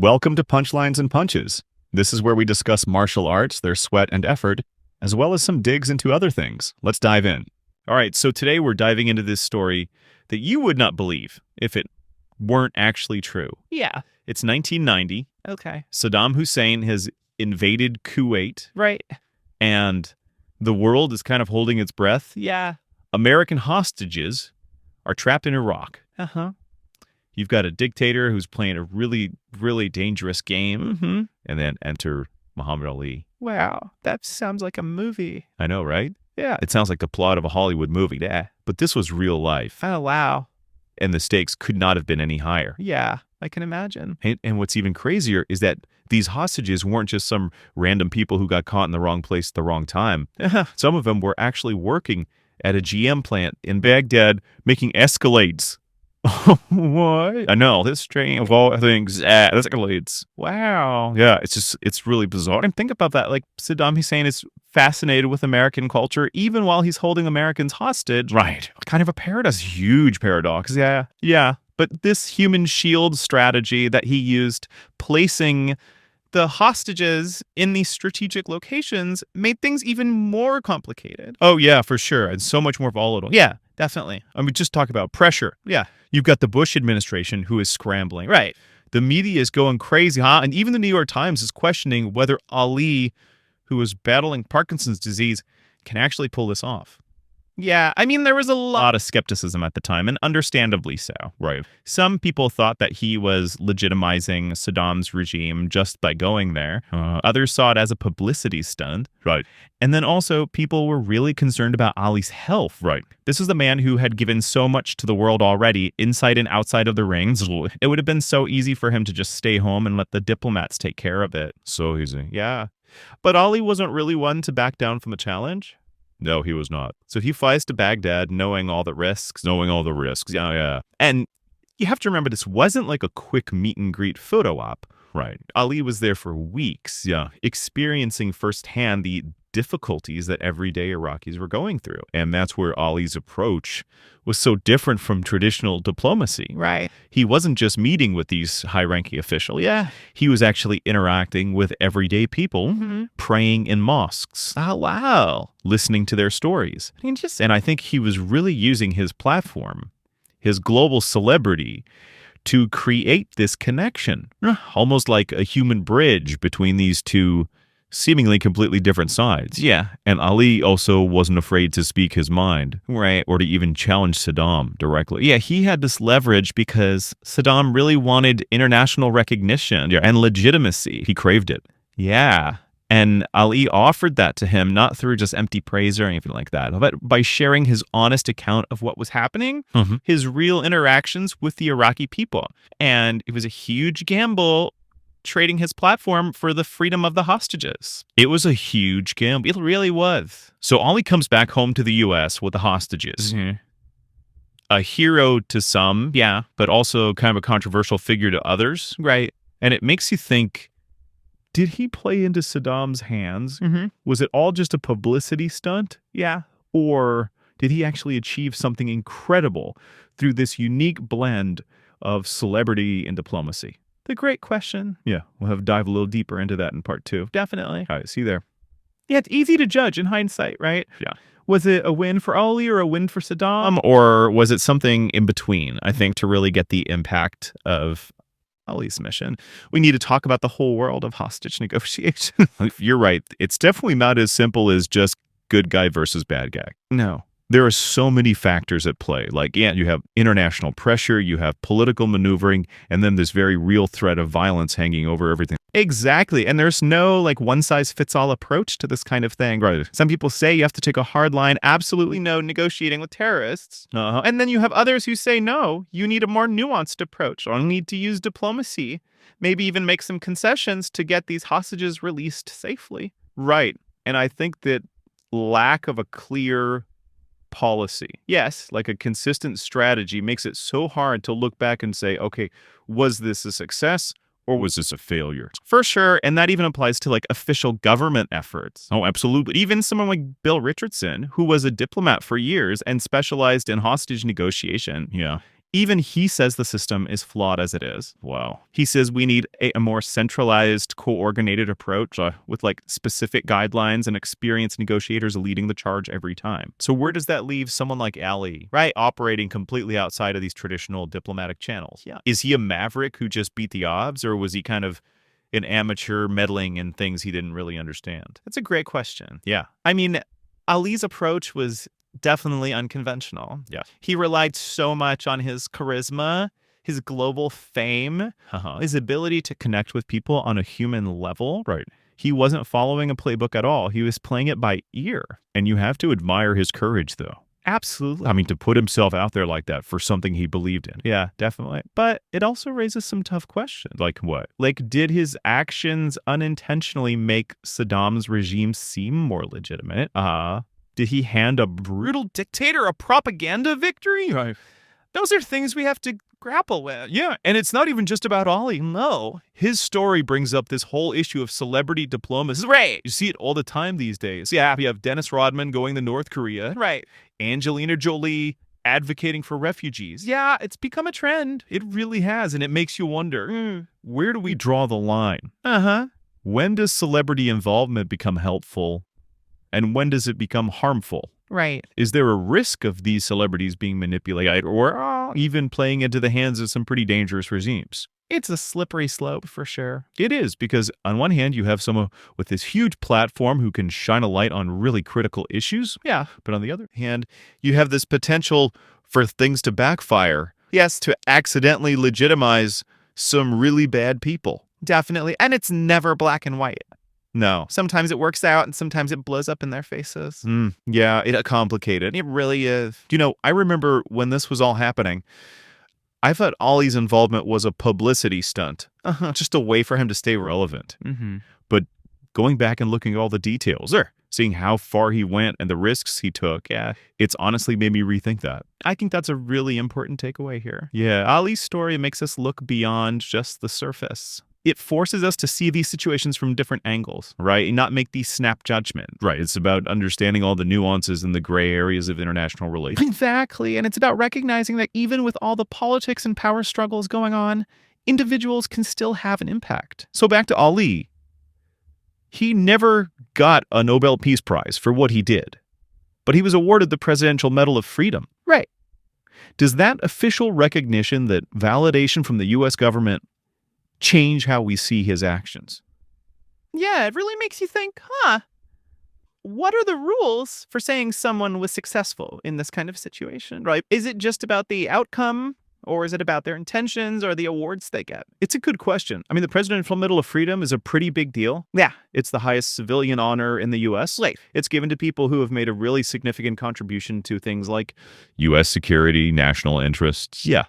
Welcome to Punchlines and Punches. This is where we discuss martial arts, their sweat and effort, as well as some digs into other things. Let's dive in. All right, so today we're diving into this story that you would not believe if it weren't actually true. Yeah. It's 1990. Okay. Saddam Hussein has invaded Kuwait, Right. and the world is kind of holding its breath. Yeah. American hostages are trapped in Iraq. Uh-huh. You've got a dictator who's playing a really, really dangerous game, Mm-hmm. and then enter Muhammad Ali. Wow. That sounds like a movie. I know, right? Yeah. It sounds like the plot of a Hollywood movie. Yeah. But this was real life, Oh, wow. and the stakes could not have been any higher. Yeah. I can imagine. And what's even crazier is that these hostages weren't just some random people who got caught in the wrong place at the wrong time. Some of them were actually working at a GM plant in Baghdad making Escalades. What? I know, this train of all things, Escalades. Wow. Yeah, it's really bizarre. And think about that. Like, Saddam Hussein is fascinated with American culture, even while he's holding Americans hostage. Right. Kind of a paradox, huge paradox. Yeah. Yeah. But this human shield strategy that he used, placing The hostages in these strategic locations made things even more complicated. oh, yeah, for sure. And so much more volatile. Yeah, definitely. I mean, just talk about pressure. Yeah. You've got the Bush administration who is scrambling. Right. The media is going crazy, huh? And even the New York Times is questioning whether Ali, who is battling Parkinson's disease, can actually pull this off. Yeah. I mean, there was a A lot. lot of skepticism at the time, and understandably so. Right. Some people thought that he was legitimizing Saddam's regime just by going there. Others saw it as a publicity stunt. Right. And then also, people were really concerned about Ali's health. Right. This is the man who had given so much to the world already, inside and outside of the rings. It would have been so easy for him to just stay home and let the diplomats take care of it. So easy. Yeah. But Ali wasn't really one to back down from the challenge. No, he was not. So he flies to Baghdad knowing all the risks. Yeah, yeah. And you have to remember, this wasn't like a quick meet and greet photo op. Right. Ali was there for weeks, Yeah. experiencing firsthand the difficulties that everyday Iraqis were going through. And that's where Ali's approach was so different from traditional diplomacy. Right. He wasn't just meeting with these high-ranking officials. Yeah. He was actually interacting with everyday people, Mm-hmm. praying in mosques, Oh, wow. listening to their stories. I mean, just And I think he was really using his platform, his global celebrity, to create this connection, almost like a human bridge between these two seemingly completely different sides. yeah. And Ali also wasn't afraid to speak his mind, Right. or to even challenge Saddam directly. Yeah, he had this leverage because Saddam really wanted international recognition and legitimacy. He craved it. Yeah. And Ali offered that to him, not through just empty praise or anything like that, but by sharing his honest account of what was happening, Mhm. his real interactions with the Iraqi people. And it was a huge gamble, trading his platform for the freedom of the hostages. It was a huge gamble. It really was. So Ali comes back home to the U.S. with the hostages. Mhm. A hero to some, Yeah. but also kind of a controversial figure to others. Right. And it makes you think, did he play into Saddam's hands? Mm-hmm. Was it all just a publicity stunt? Yeah. Or did he actually achieve something incredible through this unique blend of celebrity and diplomacy? The great question. Yeah, we'll have to dive a little deeper into that in part 2. Definitely. All right, see you there. Yeah, it's easy to judge in hindsight, right? Yeah. Was it a win for Ali or a win for Saddam? Or was it something in between? I think to really get the impact of Ali's mission, we need to talk about the whole world of hostage negotiation. You're right. It's definitely not as simple as just good guy versus bad guy. No. There are so many factors at play. Like, yeah, you have international pressure, you have political maneuvering, and then this very real threat of violence hanging over everything. Exactly. And there's no like one size fits all approach to this kind of thing. Right. Some people say you have to take a hard line, absolutely no negotiating with terrorists. Uh-huh. And then you have others who say, no, you need a more nuanced approach or need to use diplomacy, maybe even make some concessions to get these hostages released safely. Right. And I think that lack of a clear policy, Yes. like a consistent strategy, makes it so hard to look back and say, okay, was this a success or was this a failure? For sure. And that even applies to like official government efforts. Oh, absolutely. Even someone like Bill Richardson, who was a diplomat for years and specialized in hostage negotiation. Yeah. Even he says the system is flawed as it is. Wow. He says we need a more centralized, coordinated approach with like specific guidelines and experienced negotiators leading the charge every time. So where does that leave someone like Ali, right, operating completely outside of these traditional diplomatic channels? Yeah. Is he a maverick who just beat the odds, or was he kind of an amateur meddling in things he didn't really understand? That's a great question. Yeah. I mean, Ali's approach was definitely unconventional. Yeah. He relied so much on his charisma, his global fame, his ability to connect with people on a human level. Right. He wasn't following a playbook at all. He was playing it by ear. And you have to admire his courage, though. Absolutely. I mean, to put himself out there like that for something he believed in. Yeah, definitely. But it also raises some tough questions. Like what? Like, did his actions unintentionally make Saddam's regime seem more legitimate? Did he hand a brutal dictator a propaganda victory? Right. Those are things we have to grapple with. Yeah, and it's not even just about Ali. No. His story brings up this whole issue of celebrity diplomacy. Right. You see it all the time these days. Yeah, you have Dennis Rodman going to North Korea. Right. Angelina Jolie advocating for refugees. Yeah, it's become a trend. It really has, and it makes you wonder, where do we draw the line? When does celebrity involvement become helpful, and when does it become harmful? Right. Is there a risk of these celebrities being manipulated or even playing into the hands of some pretty dangerous regimes? It's a slippery slope for sure. It is, because on one hand, you have someone with this huge platform who can shine a light on really critical issues. Yeah. But on the other hand, you have this potential for things to backfire. Yes. To accidentally legitimize some really bad people. Definitely. And it's never black and white. No. Sometimes it works out and sometimes it blows up in their faces. Yeah, it's complicated. It really is. You know, I remember when this was all happening, I thought Ali's involvement was a publicity stunt, just a way for him to stay relevant. But going back and looking at all the details, seeing how far he went and the risks he took, it's honestly made me rethink that. I think that's a really important takeaway here. Yeah. Ali's story makes us look beyond just the surface. It forces us to see these situations from different angles, right? And not make these snap judgments. Right. It's about understanding all the nuances and the gray areas of international relations. Exactly. And it's about recognizing that even with all the politics and power struggles going on, individuals can still have an impact. So back to Ali. He never got a Nobel Peace Prize for what he did, but he was awarded the Presidential Medal of Freedom. Right. Does that official recognition, that validation from the U.S. government, change how we see his actions? Yeah, it really makes you think, what are the rules for saying someone was successful in this kind of situation? Right. Is it just about the outcome, or is it about their intentions or the awards they get? It's a good question. I mean, the Presidential Medal of Freedom is a pretty big deal. Yeah. It's the highest civilian honor in the U.S. Right. It's given to people who have made a really significant contribution to things like U.S. security, national interests. Yeah.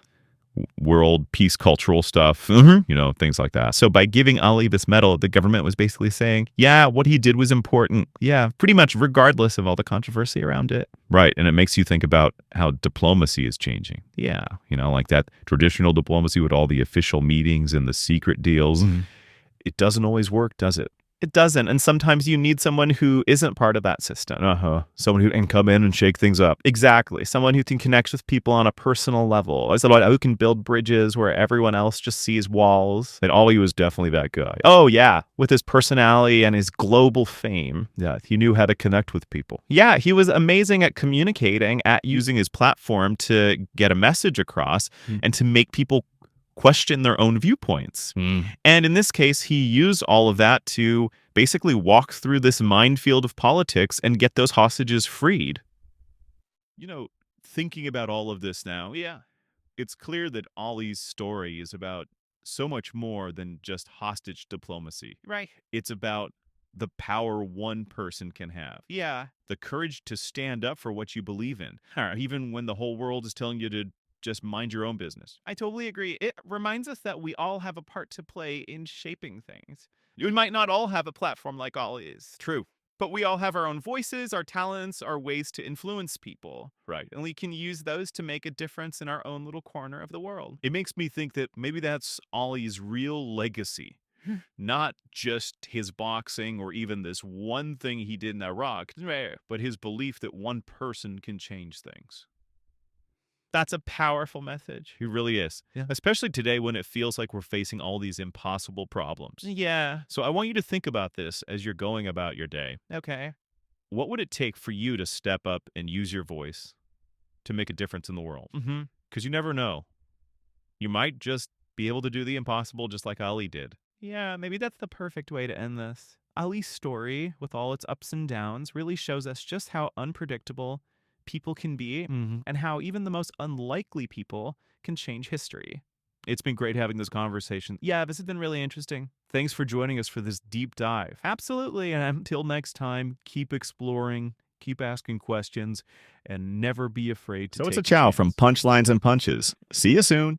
World peace, cultural stuff, things like that. So by giving Ali this medal, the government was basically saying, yeah, what he did was important. Yeah, pretty much regardless of all the controversy around it. Right. And it makes you think about how diplomacy is changing. Yeah. Like that traditional diplomacy with all the official meetings and the secret deals. It doesn't always work, does it? It doesn't. And sometimes you need someone who isn't part of that system. Someone who can come in and shake things up. Exactly. Someone who can connect with people on a personal level. Someone who can build bridges where everyone else just sees walls. And Ali was definitely that guy. Oh, yeah. With his personality and his global fame. Yeah, he knew how to connect with people. Yeah, he was amazing at communicating, at using his platform to get a message across and to make people question their own viewpoints. And in this case, he used all of that to basically walk through this minefield of politics and get those hostages freed. Thinking about all of this now, it's clear that Ali's story is about so much more than just hostage diplomacy. Right. It's about the power one person can have. Yeah. The courage to stand up for what you believe in, even when the whole world is telling you to just mind your own business. I totally agree. It reminds us that we all have a part to play in shaping things. We might not all have a platform like Ali's. True. But we all have our own voices, our talents, our ways to influence people. Right. And we can use those to make a difference in our own little corner of the world. It makes me think that maybe that's Ali's real legacy. Not just his boxing or even this one thing he did in Iraq, but his belief that one person can change things. That's a powerful message. It really is. Yeah. Especially today when it feels like we're facing all these impossible problems. Yeah. So I want you to think about this as you're going about your day. Okay. What would it take for you to step up and use your voice to make a difference in the world? Mm-hmm. Because you never know. You might just be able to do the impossible just like Ali did. Yeah, maybe that's the perfect way to end this. Ali's story, with all its ups and downs, really shows us just how unpredictable people can be and how even the most unlikely people can change history. It's been great having this conversation. Yeah, this has been really interesting. Thanks for joining us for this deep dive. Absolutely. And until next time, keep exploring, keep asking questions, and never be afraid to So take it's a ciao chance. from Punchlines and Punches. See you soon.